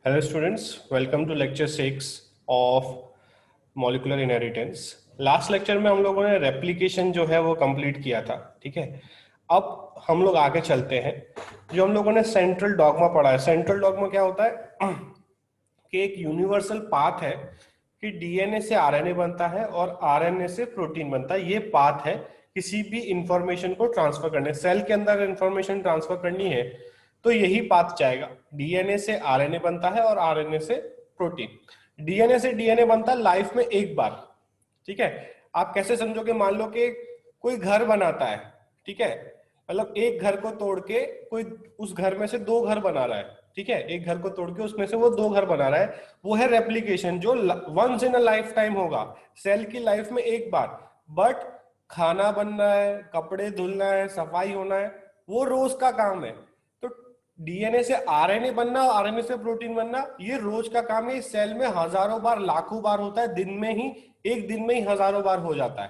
Hello students, welcome to lecture 6 of molecular inheritance. Last lecture में हम लोगों ने रेप्लिकेशन जो है वो कंप्लीट किया था। ठीक है, अब हम लोग आगे चलते हैं। जो हम लोगों ने सेंट्रल डॉगमा पढ़ा है, सेंट्रल डॉगमा क्या होता है कि एक यूनिवर्सल पाथ है कि डीएनए से आरएनए बनता है और आरएनए से प्रोटीन बनता है। ये पाथ है किसी भी इंफॉर्मेशन को ट्रांसफर करने, सेल के अंदर इंफॉर्मेशन ट्रांसफर करनी है तो यही पाथ जाएगा। डीएनए से आरएनए बनता है और आरएनए से प्रोटीन। डीएनए से डीएनए बनता है लाइफ में एक बार। ठीक है, आप कैसे समझोगे? मान लो कि कोई घर बनाता है, ठीक है, मतलब एक घर को तोड़ के कोई उस घर में से दो घर बना रहा है। ठीक है, एक घर को तोड़ के उसमें से वो दो घर बना रहा है, वो है रेप्लिकेशन जो once in a life time होगा, सेल की लाइफ में एक बार। बट खाना बनना है, कपड़े धुलना है, सफाई होना है, वो रोज का काम है। तो डीएनए से आरएनए बनना, आरएनए से प्रोटीन बनना, ये रोज का काम है। इस सेल में हजारों बार, लाखों बार होता है, दिन में ही, एक दिन में ही हजारों बार हो जाता है।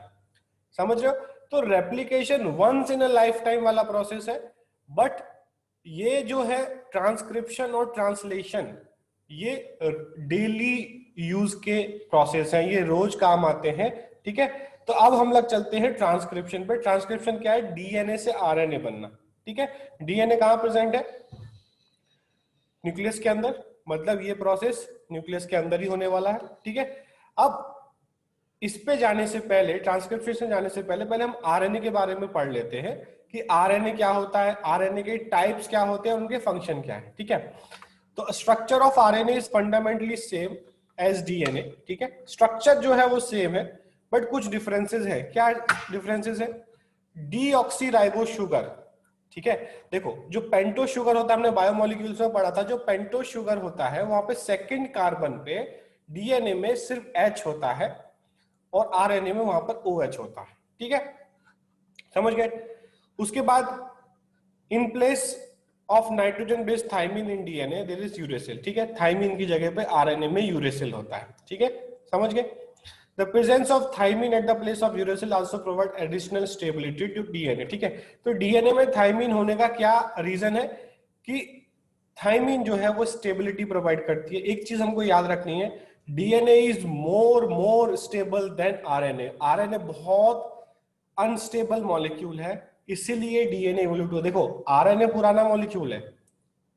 समझ रहे हो? तो replication once in a life time वाला प्रोसेस है। बट ये जो है ट्रांसक्रिप्शन और ट्रांसलेशन, ये डेली यूज के प्रोसेस हैं, ये रोज काम आते हैं। ठीक है, तो अब हम लोग चलते हैं ट्रांसक्रिप्शन पे। ट्रांसक्रिप्शन क्या है? डीएनए से आरएनए बनना। ठीक है, डीएनए कहां प्रेजेंट है? न्यूक्लियस के अंदर, मतलब ये प्रोसेस न्यूक्लियस के अंदर ही होने वाला है। ठीक है, अब इस पे जाने से पहले, ट्रांसक्रिप्शन जाने से पहले पहले हम आरएनए के बारे में पढ़ लेते हैं कि आरएनए क्या होता है, आरएनए के टाइप्स क्या होते हैं, उनके फंक्शन क्या है। ठीक है, तो structure of RNA is fundamentally same as DNA. ठीक है, स्ट्रक्चर जो है वो सेम है, बट कुछ डिफरेंसेस है। क्या डिफरेंसेस है? Deoxyribose sugar. ठीक है, देखो जो पेंटोस शुगर होता है, हमने बायोमोलिक्यूल्स में पढ़ा था, जो पेंटोस शुगर होता है वहां पे सेकंड कार्बन पे डीएनए में सिर्फ H होता है और आरएनए में वहां पर OH होता है। ठीक है, समझ गए? उसके बाद in place of nitrogen based thymine in DNA there is uracil. ठीक है, थाइमिन की जगह पे आरएनए में यूरेसिल होता है। ठीक है, समझ गए? The presence of thymine at the place of uracil also provide additional stability to DNA. ठीक है, तो डीएनए में थाइमिन होने का क्या रीजन है? कि थाइमिन जो है वो स्टेबिलिटी प्रोवाइड करती है। एक चीज हमको याद रखनी है, DNA is more stable then RNA. RNA बहुत अनस्टेबल मॉलिक्यूल है, इसीलिए डीएनए इवोल्यूट हुआ। देखो आरएनए पुराना मॉलिक्यूल है,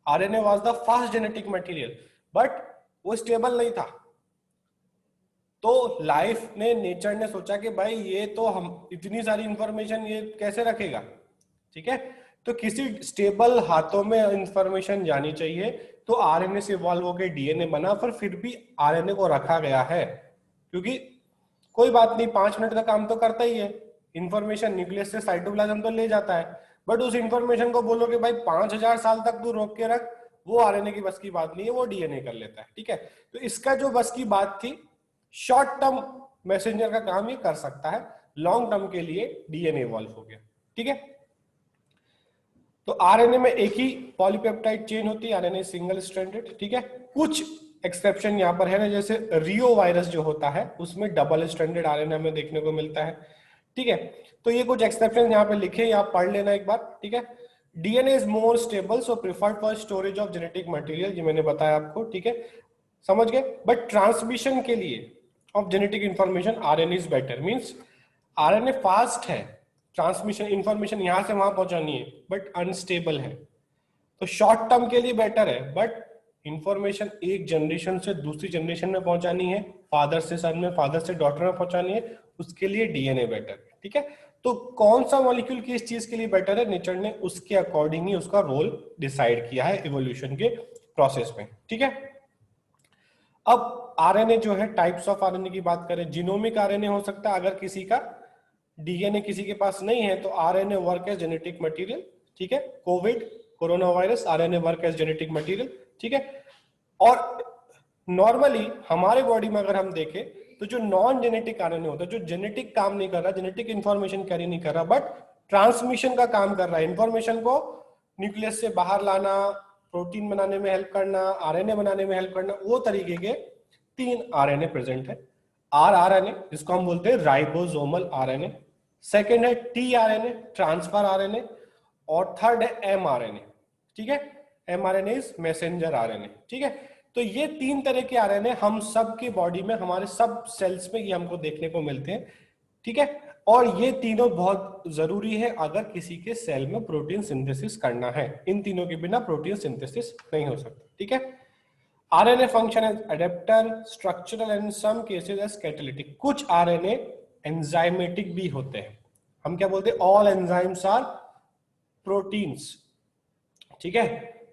RNA was the first genetic material, but वो स्टेबल नहीं था। तो लाइफ ने, नेचर ने सोचा कि भाई ये तो हम इतनी सारी इंफॉर्मेशन ये कैसे रखेगा। ठीक है, तो किसी स्टेबल हाथों में इंफॉर्मेशन जानी चाहिए, तो आरएनए से इवॉल्व होकर डीएनए बना। फिर भी आरएनए को रखा गया है क्योंकि कोई बात नहीं, 5 मिनट का काम तो करता ही है। इंफॉर्मेशन न्यूक्लियस से साइटोप्लाज्म तो ले जाता है, बट उस इंफॉर्मेशन को बोलो कि भाई 5000 साल तक तू रोक के रख, वो आरएनए की बस की बात नहीं है, वो डीएनए कर लेता है। ठीक है, तो इसका जो बस की बात थी, शॉर्ट टर्म मैसेंजर का काम ये कर सकता है, लॉन्ग टर्म के लिए डीएनए इवॉल्व हो गया। ठीक है, तो आरएनए में एक ही पॉलीपेप्टाइड चेन होती है, आरएनए सिंगल स्ट्रैंडेड। ठीक है, कुछ एक्सेप्शन यहां पर है ना, जैसे रियो वायरस जो होता है उसमें डबल स्ट्रैंडेड आरएनए हमें देखने को मिलता है। ठीक है, तो ये कुछ एक्सेप्शन यहाँ पे लिखे, आप पढ़ लेना एक बार। ठीक है, DNA is more stable so preferred for storage of genetic material, ये मैंने बताया आपको। ठीक है, समझ गए? बट ट्रांसमिशन के लिए of genetic information RNA is better. Means RNA fast है, ट्रांसमिशन इंफॉर्मेशन यहां से वहां पहुंचानी है, बट अनस्टेबल है। तो शॉर्ट टर्म के लिए बेटर है, बट इंफॉर्मेशन एक जनरेशन से दूसरी जनरेशन में पहुंचानी है, फादर से सन में, फादर से डॉटर में पहुंचानी है, उसके लिए डीएनए बेटर है। ठीक है, तो कौन सा मॉलिक्यूल किस चीज के लिए बेटर है, नेचर ने उसके अकॉर्डिंग ही उसका रोल डिसाइड किया है इवोल्यूशन के प्रोसेस में। ठीक है, अब आरएनए जो है, टाइप्स ऑफ आरएनए की बात करें, जीनोमिक आरएनए हो सकता है, अगर किसी का डीएनए किसी के पास नहीं है तो RNA work as genetic material. ठीक है, covid, corona virus, RNA work as genetic material. ठीक है, और नॉर्मली हमारे बॉडी में अगर हम देखें तो जो नॉन जेनेटिक आरएनए होता है, जो जेनेटिक काम नहीं कर रहा, जेनेटिक इंफॉर्मेशन कैरी नहीं कर रहा, बट ट्रांसमिशन का काम कर रहा है, इंफॉर्मेशन को न्यूक्लियस से बाहर लाना, प्रोटीन बनाने में हेल्प करना, आरएनए बनाने में हेल्प करना, वो तरीके के 3 आरएनए प्रेजेंट है। आरआरएनए जिसको हम बोलते हैं राइबोसोमल आरएनए, सेकेंड है टीआरएनए ट्रांसफर आरएनए, और थर्ड है एमआरएनए। ठीक है, एमआरएनए इज मैसेंजर आरएनए। ठीक है, तो ये 3 तरह के आरएनए हम सब के बॉडी में, हमारे सब सेल्स में ये हमको देखने को मिलते हैं, ठीक है। और ये तीनों बहुत जरूरी है अगर किसी के सेल में प्रोटीन सिंथेसिस करना है। इन तीनों के बिना प्रोटीन सिंथेसिस नहीं हो सकता, ठीक है। RNA function as adaptor, structural and some cases as catalytic. कुछ आरएनए एंजाइमेटिक भी होते हैं। हम क्या बोलते हैं? ऑल एंजाइम्स आर प्रोटीन्स, ठीक है।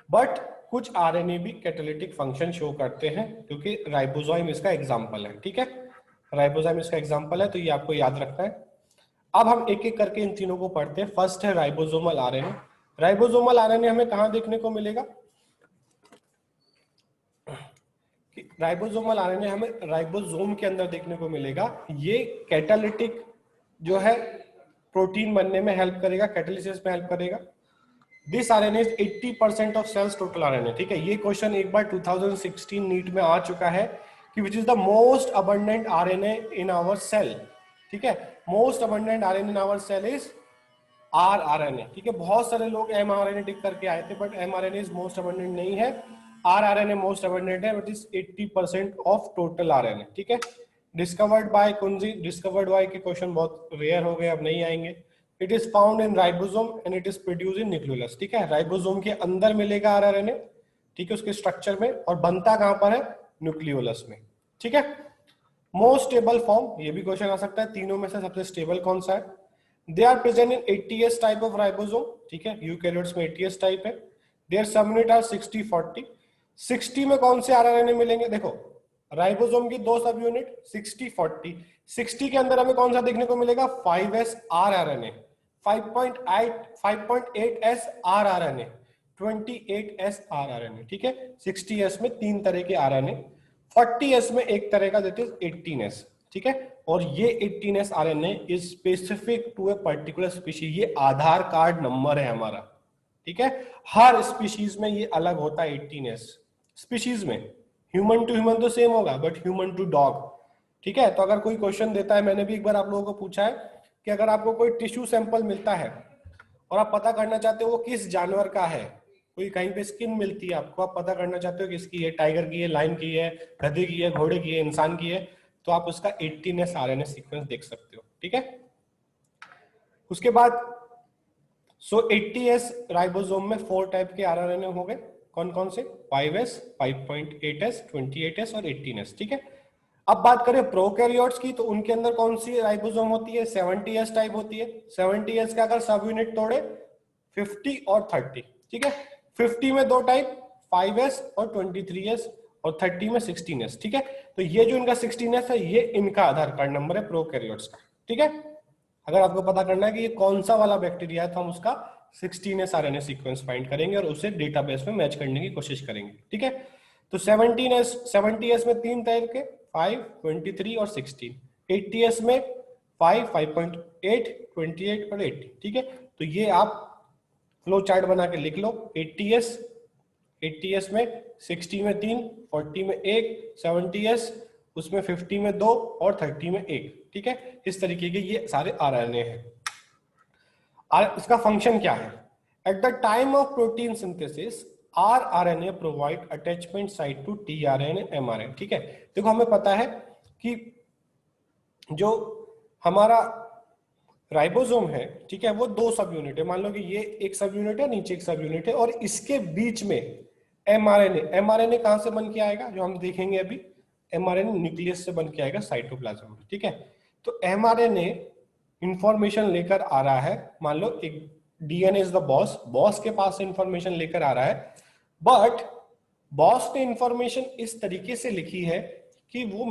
बट कुछ आरएनए भी कैटालिटिक फंक्शन शो करते हैं, क्योंकि राइबोसोम इसका एग्जांपल है, ठीक है। राइबोसोम इसका एग्जांपल है, तो ये आपको याद रखना है। अब हम एक एक करके इन तीनों को पढ़ते हैं। फर्स्ट है राइबोसोमल आरएनए। राइबोसोमल आरएनए हमें कहां देखने को मिलेगा? राइबोसोमल आरएनए हमें राइबोसोम के अंदर देखने को मिलेगा। ये कैटालिटिक जो है प्रोटीन बनने में हेल्प करेगा, कैटालिसिस में हेल्प करेगा। This RNA is 80% of cells total RNA, ठीक है। ये क्वेश्चन एक बार 2016 नीट में आ चुका है कि which is the most abundant RNA in our cell, ठीक है। Most abundant RNA in our cell is rRNA, ठीक है। बहुत सारे लोग एमआरएनए टिक करके आए थे, but mRNA is most abundant नहीं है, आरआरएनए मोस्ट अबंडेंट है, but is 80% of total RNA, ठीक है। डिस्कवर्ड बाय कुंजी, डिस्कवर्ड बाय के क्वेश्चन बहुत रेयर हो गए, अब नहीं आएंगे। It is found in ribosome and it is produce in nucleolus, ठीक है। राइबोसोम के अंदर मिलेगा आरआरएनए, ठीक है, उसके स्ट्रक्चर में, और बनता कहां पर है? न्यूक्लियोलस में, ठीक है। मोस्ट स्टेबल फॉर्म, ये भी क्वेश्चन आ सकता है, तीनों में से सबसे स्टेबल कौन सा है? They are present in 80s type of ribosome, ठीक है। यूकेरियोट्स में 80s टाइप है। There subunit are 60-40। 60 में कौन से आरआरएनए मिलेंगे? देखो, राइबोसोम की दो सब यूनिट 60-40। 60 के अंदर हमें कौन सा देखने को मिलेगा? 5s rRNA, 5.8s rRNA, 28s rRNA, ठीक है। 60s में 3 तरह के आरएनए, 40s में एक तरह का, दैट इज 18s, ठीक है। और ये 18s RNA is specific to a particular species. ये आधार कार्ड नंबर है हमारा, ठीक है। हर स्पीशीज में ये अलग होता है 18s स्पीशीज में। ह्यूमन टू ह्यूमन तो सेम होगा, बट ह्यूमन टू डॉग, ठीक है। तो अगर कोई क्वेश्चन देता है, मैंने भी एक बार आप लोगों को पूछा है कि अगर आपको कोई टिश्यू सैंपल मिलता है और आप पता करना चाहते हो वो किस जानवर का है, कोई कहीं पे स्किन मिलती है आपको, आप पता करना चाहते हो किसकी है, टाइगर की है, लायन की है, गधे की है, घोड़े की है, इंसान की है, तो आप उसका 18s आरएनए सीक्वेंस देख सकते हो, ठीक है। उसके बाद 80s राइबोसोम में 4 टाइप के आरआरएनए हो गए। कौन कौन से? 5s, 5.8s, 28s और 18s, ठीक है। अब बात करें प्रोकैरियोट्स की, तो उनके अंदर कौन सी राइबोसोम होती है? 70s टाइप होती है। 70s का अगर सब यूनिट तोड़े 50 और 30, ठीक है। 50 में 2 टाइप, 5s और 23s, और 30 में 16s, ठीक है। तो ये जो इनका 16s है, ये इनका आधार कार्ड नंबर है प्रोकैरियोट्स का, ठीक है। अगर आपको पता करना है कि ये कौन सा वाला बैक्टीरिया है, तो हम उसका 16s आरएनए सीक्वेंस फाइंड करेंगे और उसे डेटाबेस में मैच करने की कोशिश करेंगे, ठीक है। तो 70s में 3 तरह के, 5, 23 और 16। 80s में 5, 5.8, 28 और 80, ठीक है। तो ये आप फ्लो चार्ट बना के लिख लो। 80s में 60 में 3, 40 में 1, 70s उसमें 50 में 2 और 30 में 1, ठीक है। इस तरीके के ये सारे आरएनए हैं। इसका फंक्शन क्या है? At the time of protein synthesis rRNA provide attachment site to tRNA mRNA, ठीक है। देखो, हमें पता है कि जो हमारा राइबोसोम है, ठीक है, वो 2 सब यूनिट है। मान लो कि ये एक सब यूनिट है, नीचे एक सब यूनिट है, और इसके बीच में एमआरएनए। एमआरएनए कहां से बन के आएगा? जो हम देखेंगे अभी, एमआरएनए न्यूक्लियस से बन के आएगा साइटोप्लाज्म में, ठीक है। तो एमआरएनए इंफॉर्मेशन लेकर आ रहा है। मान लो एक DNA is the boss, boss के पास से इंफॉर्मेशन लेकर आ रहा है, बट बॉस ने इंफॉर्मेशन इस तरीके से लिखी है कि वो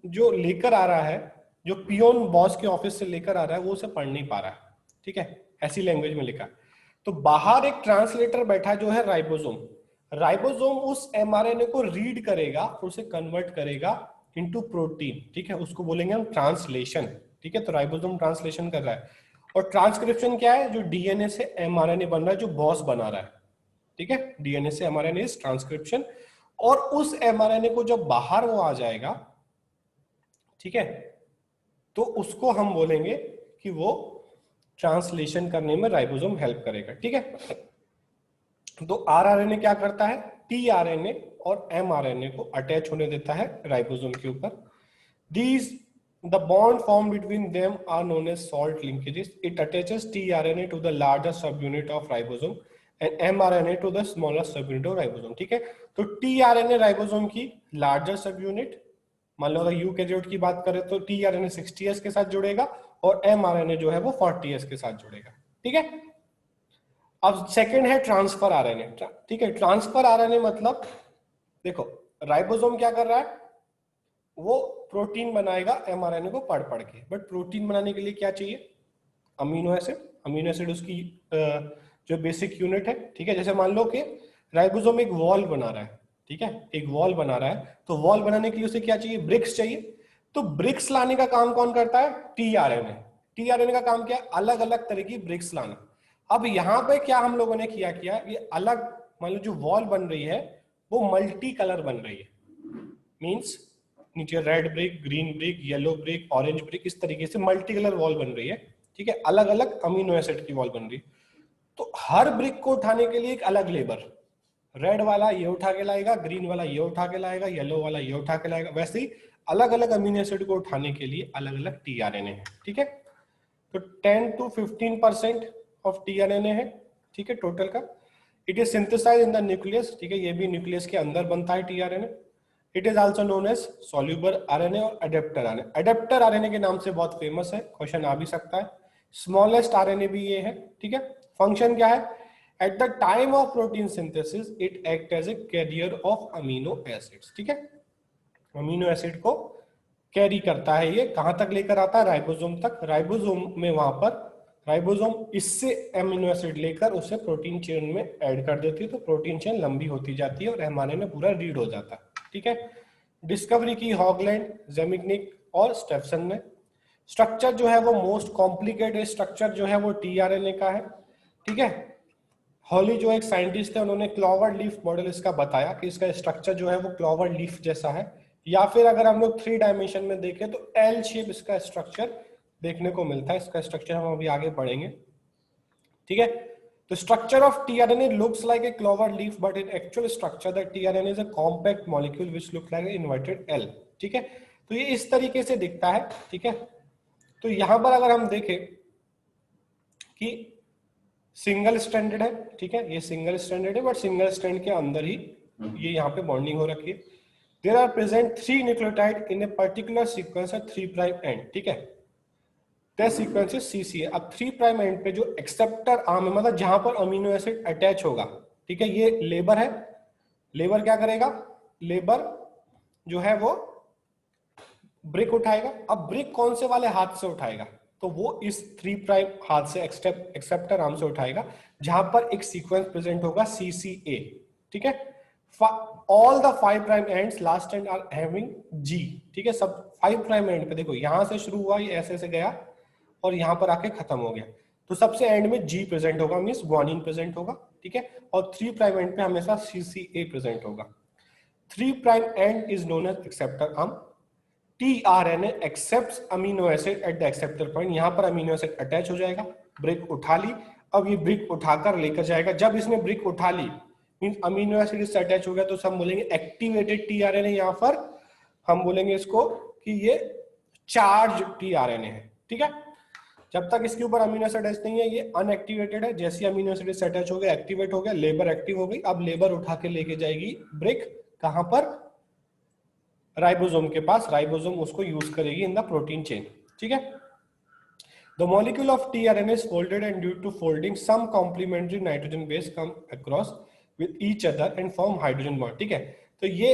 जो लेकर आ रहा है, जो पियोन बॉस के ऑफिस से लेकर आ रहा है, वो उसे पढ़ नहीं पा रहा है, ठीक है। ऐसी लैंग्वेज में लिखा। तो बाहर एक ट्रांसलेटर बैठा जो है राइबोसोम। राइबोसोम उस एमआरएनए को रीड करेगा, उसे कन्वर्ट करेगा इनटू प्रोटीन, ठीक है। उसको बोलेंगे हम ट्रांसलेशन, ठीक है। तो राइबोसोम ट्रांसलेशन कर रहा है। और ट्रांसक्रिप्शन क्या है? जो डीएनए से एमआरएनए बन रहा है, जो बॉस बना रहा है, ठीक है। डीएनए से एमआरएनए इज ट्रांसक्रिप्शन। और उस एमआरएनए को जब बाहर वो आ जाएगा, ठीक है, तो उसको हम बोलेंगे कि वो ट्रांसलेशन करने में राइबोसोम हेल्प करेगा, ठीक है। तो आरआरएनए क्या करता है, टीआरएनए और एमआरएनए को अटैच होने देता है राइबोसोम के ऊपर। These the bond formed between them are known as salt linkages. It attaches tRNA to the larger subunit of ribosome and mRNA to the smaller subunit of ribosome. ठीक है, तो tRNA ribosome की larger subunit, मान लो अगर eukaryote की बात करें तो tRNA 60S के साथ जुड़ेगा और mRNA जो है वो 40S के साथ जुड़ेगा। ठीक है, अब सेकंड है ट्रांसफर आरएनए। ठीक है, ट्रांसफर आरएनए मतलब देखो राइबोसोम क्या कर रहा है, वो प्रोटीन बनाएगा एमआरएनए को पढ़ पढ़ के, बट प्रोटीन बनाने के लिए क्या चाहिए, अमीनो एसिड। अमीनो एसिड उसकी जो बेसिक यूनिट है। ठीक है, जैसे मान लो कि राइबोसोम एक वॉल बना रहा है, ठीक है, एक वॉल बना रहा है, तो वॉल बनाने के लिए उसे क्या चाहिए, ब्रिक्स चाहिए। तो ब्रिक्स लाने का काम कौन करता है, टीआरएनए। टीआरएनए का काम क्या है, अलग अलग तरह की ब्रिक्स लाना। अब यहाँ पे क्या हम लोगों ने किया ये अलग, मान लो जो वॉल बन रही है वो मल्टी कलर बन रही है, मीन्स नीचे red brick, green brick, yellow brick, orange brick, इस तरीके से मल्टी कलर वॉल बन रही है। ठीक है, अलग अलग अमीनो एसिड की वॉल बन रही है। तो हर ब्रिक को उठाने के लिए एक अलग लेबर, रेड वाला ये उठा के लाएगा, ग्रीन वाला ये उठा के लाएगा, येलो वाला ये उठा के लाएगा। वैसे ही अलग अलग अमीनो एसिड को उठाने के लिए अलग अलग टीआरएनए है। ठीक है, तो 10 to 15% ऑफ टीआरएनए है। ठीक है, टोटल का। It is synthesize in the nucleus. ठीक है, ये भी न्यूक्लियस के अंदर बनता है tRNA. It is also known as soluble RNA और अडेप्टर आरएनए। अडेप्टर आरएनए के नाम से बहुत फेमस है, क्वेश्चन आ भी सकता है। स्मॉलेस्ट आरएनए भी ये है। ठीक है, फंक्शन क्या है, at the time of protein synthesis it act as a carrier of amino acids. ठीक है, अमीनो एसिड को कैरी करता है, ये कहां तक लेकर आता है, राइबोसोम तक। राइबोसोम में वहां पर राइबोसोम इससे अमीनो एसिड लेकर उसे प्रोटीन चेन में ऐड कर देती है, तो प्रोटीन चेन लंबी होती जाती है और एमआरएनए पूरा रीड हो जाता है। ठीक है, डिस्कवरी की हॉगलैंड, जेमिकनिक और स्टेफसन ने। स्ट्रक्चर जो है वो मोस्ट कॉम्प्लिकेटेड स्ट्रक्चर जो है वो टीआरएनए का है। ठीक है, हॉली जो एक साइंटिस्ट है उन्होंने क्लॉवर लीफ मॉडल इसका बताया कि इसका स्ट्रक्चर जो है वो क्लॉवर लीफ जैसा है, या फिर अगर हम लोग 3 डायमेंशन में देखें तो एल शेप इसका स्ट्रक्चर देखने को मिलता है। इसका स्ट्रक्चर हम अभी आगे पढ़ेंगे। ठीक है, the structure of tRNA looks like a clover leaf, but in actual structure the tRNA is a compact molecule which looks like an inverted L. ठीक है, तो ये इस तरीके से दिखता है। ठीक है, तो यहां पर अगर हम देखें कि सिंगल स्ट्रैंडेड है। ठीक है, ये सिंगल स्ट्रैंडेड है, बट सिंगल स्ट्रैंड के अंदर ही ये यहाँ पे बॉन्डिंग हो रखी है। There are present 3 nucleotide in a particular sequence at 3 prime end. ठीक है, सीक्वेंस है सीसी है। अब 3 प्राइम एंड पे जो एक्सेप्टर आर्म है, मतलब जहां पर अमीनो एसिड अटैच होगा। ठीक है, ये लेबर है। लेबर क्या करेगा, लेबर जो है वो ब्रिक उठाएगा। अब ब्रिक कौन से वाले हाथ से उठाएगा, तो वो इस 3 प्राइम हाथ से एक्सेप्टर आर्म से उठाएगा, जहां पर एक सीक्वेंस प्रेजेंट होगा CCA। ठीक है, all the 5 prime ends last end are having G। ठीक है, सब 5 प्राइम एंड पे देखो, यहां से शुरू हुआ, ये ऐसे से गया और यहां पर आके खत्म हो गया, तो सबसे एंड में G प्रेजेंट होगा, मींस ग्वानिन प्रेजेंट होगा। ठीक है, और 3 प्राइम एंड पे हमेशा CCA प्रेजेंट होगा। 3 prime end is known as acceptor arm. tRNA accepts amino acid at the acceptor point. यहां पर अमीनो एसिड अटैच हो जाएगा, ब्रिक उठा ली। अब ये ब्रिक उठाकर लेकर जाएगा। जब इसने ब्रिक उठा ली, मींस अमीनो एसिड इससे अटैच हो गया, तो हम बोलेंगे एक्टिवेटेड tRNA। यहां पर हम बोलेंगे इसको कि ये चार्ज tRNA है। ठीक है, जब तक इसके ऊपर अमीनो एसिड अटैच नहीं है ये अनएक्टिवेटेड है। जैसे अमीनो एसिड से अटैच हो गया, एक्टिवेट हो गया, लेबर एक्टिव हो गई। अब लेबर उठा के लेके जाएगी ब्रिक, कहां पर, राइबोसोम के पास। राइबोसोम उसको यूज करेगी इन द प्रोटीन चेन। ठीक है, the molecule of tRNA is folded and due to folding some complementary nitrogen base come across with each other and form hydrogen bond। ठीक है, तो ये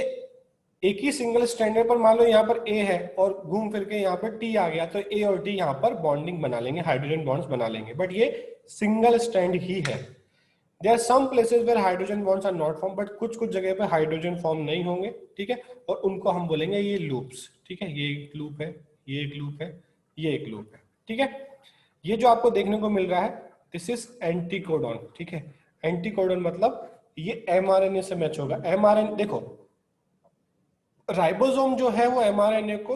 एक ही सिंगल स्ट्रैंड पर, मान लो यहाँ पर A है और घूम फिर के यहाँ पर T आ गया, तो A और T यहाँ पर बॉन्डिंग बना लेंगे, हाइड्रोजन बॉन्ड्स बना लेंगे, बट ये सिंगल स्ट्रैंड ही है। There are some places where hydrogen bonds are not formed, but कुछ जगह पे हाइड्रोजन फॉर्म नहीं होंगे। ठीक है, और उनको हम बोलेंगे ये लूप्स। ठीक है, ये एक लूप है, ये एक लूप है, ये एक लूप है। ठीक है, ये जो आपको देखने को मिल रहा है, दिस इज एंटीकोडॉन। ठीक है, एंटीकोडॉन मतलब ये एमआरएनए से मैच होगा। एमआरएनए देखो, राइबोसोम जो है वो एमआरएनए को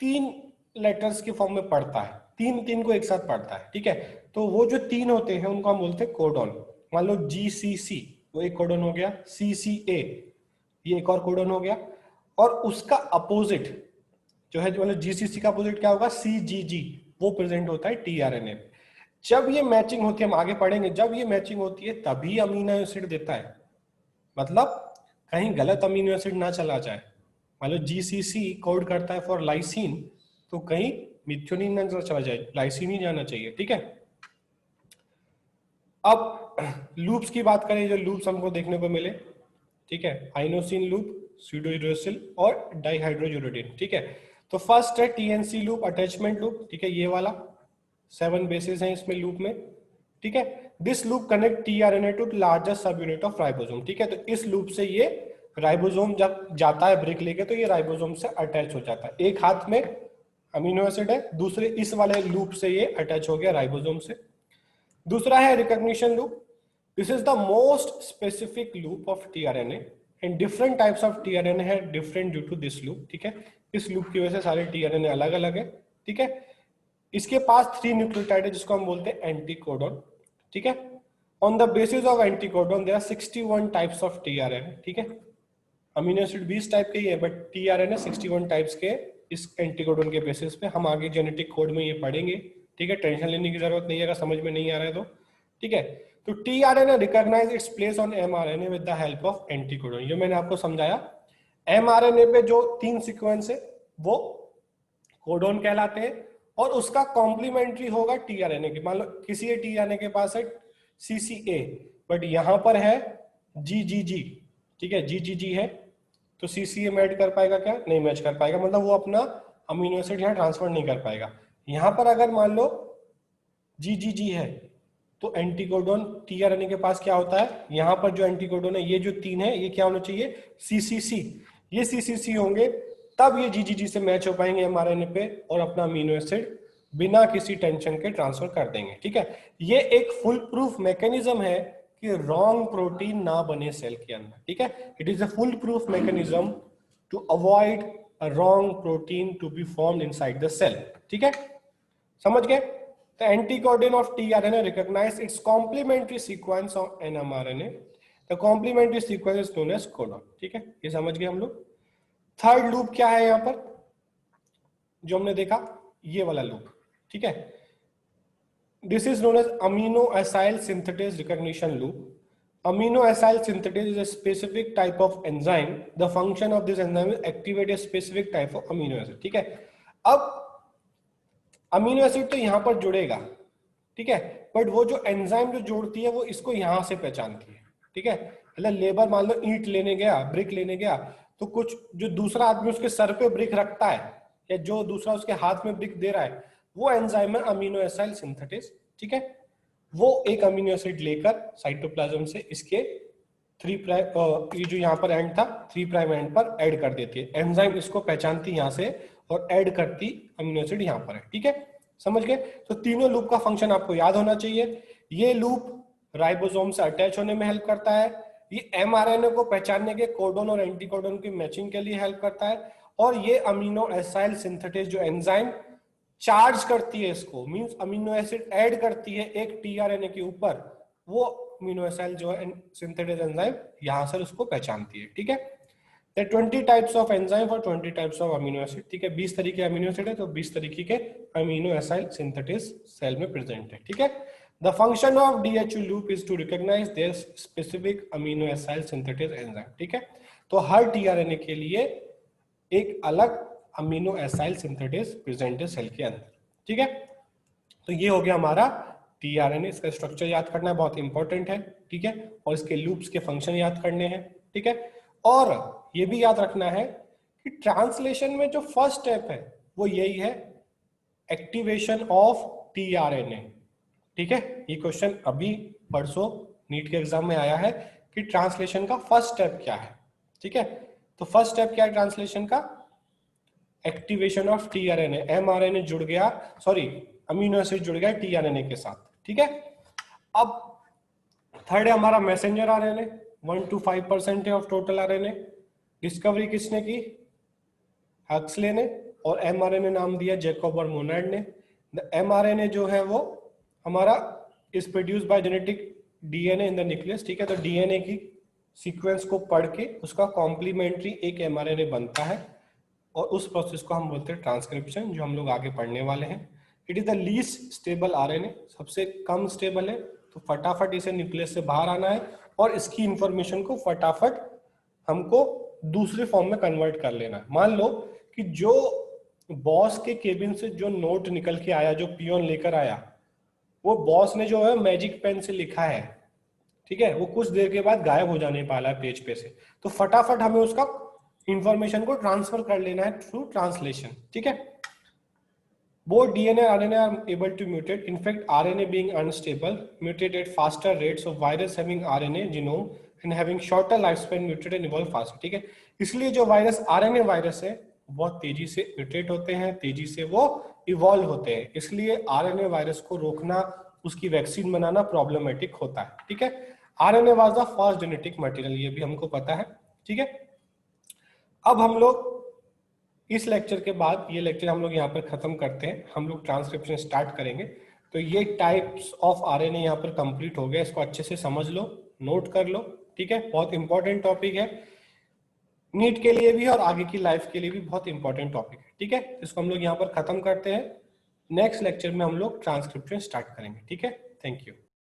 3 लेटर्स के फॉर्म में पढ़ता है, 3 को एक साथ पढ़ता है। ठीक है, तो वो जो 3 होते हैं उनको हम बोलते हैं कोडॉन। मान लो GCC, वो एक कोडन हो गया, CCA ये एक और कोडन हो गया, और उसका अपोजिट जो है, मतलब GCC का अपोजिट क्या होगा, CGG, वो प्रेजेंट होता है tRNA। जब ये मैचिंग होती है, हम आगे पढ़ेंगे, जब ये मैचिंग होती है तभी अमीनो एसिड देता है, मतलब कहीं गलत अमीनो एसिड ना चला जाए। मान लो GCC कोड करता है फॉर लाइसिन, तो कहीं मिथ्योनिन ना चला जाए, लाइसिन ही जाना चाहिए, ठीक है। अब लूप्स की बात करें, जो लूप्स हमको देखने को मिले, ठीक है, आइनोसिन लूप, स्यूडोहिड्रोसिल और डाइहाइड्रोजुरेडिन, ठीक है। तो फर्स्ट है TNC लूप, अटैचमेंट लूप, ठीक है, ये वाला 7 बेसिस हैं इसमें लूप में, ठीक है। This loop connect tRNA to largest subunit of ribosome, ठीक है। तो इस लूप से ये राइबोसोम जब जाता है ब्रेक लेके, तो ये राइबोसोम से अटैच हो जाता है। एक हाथ में अमीनो एसिड है, दूसरे इस वाले लूप से ये अटैच हो गया राइबोसोम से। दूसरा है recognition loop, this is the most specific loop of tRNA and different types of tRNA है different due to this loop, ठीक है। इस लूप की वजह से सारे tRNA अलग अलग है, ठीक है। इसके पास 3 न्यूक्लियोटाइड है जिसको हम बोलते हैं एंटीकोडॉन, ठीक है। On the basis of anticodon there are 61 types of tRNA, ठीक है। अमीनो एसिड 20 टाइप के ही है, बट tRNA 61 टाइप्स के इस एंटीकोडॉन के बेसिस पे। हम आगे जेनेटिक कोड में ये पढ़ेंगे, ठीक है, टेंशन लेने की जरूरत नहीं है अगर समझ में नहीं आ रहा है तो, ठीक है। तो tRNA recognize its place on mRNA with the help of anticodon. ये मैंने आपको समझाया, mRNA पे जो 3 सीक्वेंस है वो कोडोन कहलाते हैं, और उसका कॉम्प्लीमेंट्री होगा tRNA के। मान लो किसी tRNA के पास है CCA, बट यहां पर है GGG, ठीक है, GGG है, तो CCA मैच कर पाएगा क्या, नहीं मैच कर पाएगा, मतलब वो अपना अमीनो एसिड यहाँ ट्रांसफर नहीं कर पाएगा। यहां पर अगर मान लो GGG है, तो एंटीकोडोन tRNA के पास क्या होता है, यहां पर जो एंटीकोडोन है, ये जो 3 है, ये क्या होना चाहिए, CCC, ये CCC होंगे, तब ये GGG से मैच हो पाएंगे mRNA पे, और अपना अमीनो एसिड बिना किसी टेंशन के ट्रांसफर कर देंगे, ठीक है। ये एक फुल प्रूफ मैकेनिज्म है कि रॉन्ग प्रोटीन ना बने सेल के अंदर, ठीक है। It is a full proof mechanism to avoid a wrong protein to be formed inside the cell, ठीक है, समझ गए। The anticodon of tRNA recognize its complementary sequence of mRNA. The complementary sequence is known as codon, ठीक है, ये समझ गए हम लोग। थर्ड लूप क्या है यहाँ पर जो हमने देखा, ये वाला लूप, ठीक है। This is known as amino acyl synthetase recognition loop. Amino acyl synthetase is a specific type of enzyme. The function of this enzyme is activate a specific type of amino acid, ठीक है। अब amino acid तो यहां पर जुड़ेगा, ठीक है, but वो जो एंजाइम जो जोड़ती है वो इसको यहां से पहचानती है, ठीक है। मतलब लेबर मान लो ईंट लेने गया, ब्रिक लेने गया, तो कुछ जो दूसरा आदमी उसके सर पे ब्रिक रखता है, या जो दूसरा उसके हाथ में ब्रिक दे रहा है, वो एंजाइम है अमीनो एसाइल सिंथेटेज, ठीक है। वो एक अमीनो एसिड लेकर साइटोप्लाज्म से इसके 3 प्राइम, ये जो यहाँ पर एंड था 3 प्राइम एंड पर ऐड कर देती है, एंजाइम इसको पहचानती है यहाँ से और ऐड करती अमीनो एसिड यहाँ पर है, ठीक है, समझ गए। तो तीनों लूप का फंक्शन आपको याद होना चाहिए। ये लूप राइबोसोम से अटैच होने में हेल्प करता है, ये mRNA को पहचानने के कोडोन और एंटीकोडोन की मैचिंग के लिए हेल्प करता है, और ये अमीनो एसाइल सिंथेटेज जो एंजाइम चार्ज करती है इसको, मींस अमीनो एसिड ऐड करती है एक tRNA के ऊपर, वो अमीनो एसाइल जो है सिंथेटेज एंजाइम यहां से उसको पहचानती है, ठीक है। 20 टाइप्स ऑफ एंजाइम और 20 टाइप्स ऑफ अमीनो एसिड, ठीक है, 20 तरीके अमीनो एसिड है तो 20 तरीके के अमीनो एसाइल सिंथेटेज सेल में प्रेजेंट है, ठीक है। The function of DHU loop is to recognize their specific amino acyl synthetase enzyme, ठीक है। तो हर tRNA के लिए एक अलग अमीनो एसाइल सिंथेटेज प्रेजेंट है सेल के अंदर, ठीक है। तो ये हो गया हमारा tRNA, इसका स्ट्रक्चर याद करना बहुत इंपॉर्टेंट है, ठीक है, और इसके लूप्स के फंक्शन याद करने हैं, ठीक है। और ये भी याद रखना है कि ट्रांसलेशन में जो फर्स्ट स्टेप है वो यही है, एक्टिवेशन ऑफ tRNA, ठीक है। ये क्वेश्चन अभी परसों नीट के एग्जाम में आया है कि ट्रांसलेशन का फर्स्ट स्टेप क्या है, ठीक है। तो फर्स्ट स्टेप क्या है ट्रांसलेशन का, एक्टिवेशन ऑफ tRNA, mRNA जुड़ गया, सॉरी अमीनो एसिड जुड़ गया tRNA के साथ, ठीक है। अब थर्ड है हमारा मैसेंजर RNA, 1 to 5% है ऑफ टोटल RNA। डिस्कवरी किसने की, हक्सले ने, और mRNA नाम दिया जैकब और मोनाड ने। mRNA जो है वो हमारा is produce by genetic DNA in the nucleus, ठीक है। तो डीएनए की सीक्वेंस को पढ़ के उसका कॉम्प्लीमेंट्री एक एमआरएनए बनता है और उस प्रोसेस को हम बोलते हैं ट्रांसक्रिप्शन, जो हम लोग आगे पढ़ने वाले हैं। It is the least stable RNA, सबसे कम स्टेबल है, तो फटाफट इसे न्यूक्लियस से बाहर आना है और इसकी इंफॉर्मेशन को फटाफट हमको दूसरे फॉर्म में कन्वर्ट कर लेना है। मान लो कि जो बॉस के केबिन से जो नोट निकल के आया, जो पियोन लेकर आया, वो बॉस ने जो है मैजिक पेन से लिखा है, ठीक है, वो कुछ देर के बाद गायब हो जाने वाला है पेज पे से, तो फटाफट हमें उसका इंफॉर्मेशन को ट्रांसफर कर लेना है थ्रू ट्रांसलेशन, ठीक है। Both DNA and RNA are able to mutate. In fact, RNA being unstable, mutate at faster rates. So virus having RNA genome and having shorter lifespan mutate and evolve faster. ठीक है, इसलिए जो virus RNA virus है बहुत तेजी से mutate होते हैं, तेजी से वो इवॉल्व होते हैं, इसलिए RNA वायरस को रोकना, उसकी वैक्सीन बनाना प्रॉब्लमेटिक होता है, ठीक है। RNA was the first genetic material, ये भी हमको पता है, ठीक है। अब हम लोग इस लेक्चर के बाद, ये लेक्चर हम लोग यहाँ पर खत्म करते हैं, हम लोग ट्रांसक्रिप्शन स्टार्ट करेंगे। तो ये टाइप्स ऑफ आरएनए यहाँ पर कंप्लीट हो गया, इसको अच्छे से समझ लो, नोट कर लो, ठीक है। बहुत इंपॉर्टेंट टॉपिक है, नीट के लिए भी और आगे की लाइफ के लिए भी बहुत इंपॉर्टेंट टॉपिक है, ठीक है। इसको हम लोग यहाँ पर खत्म करते हैं, नेक्स्ट लेक्चर में हम लोग ट्रांसक्रिप्शन स्टार्ट करेंगे, ठीक है। Thank you.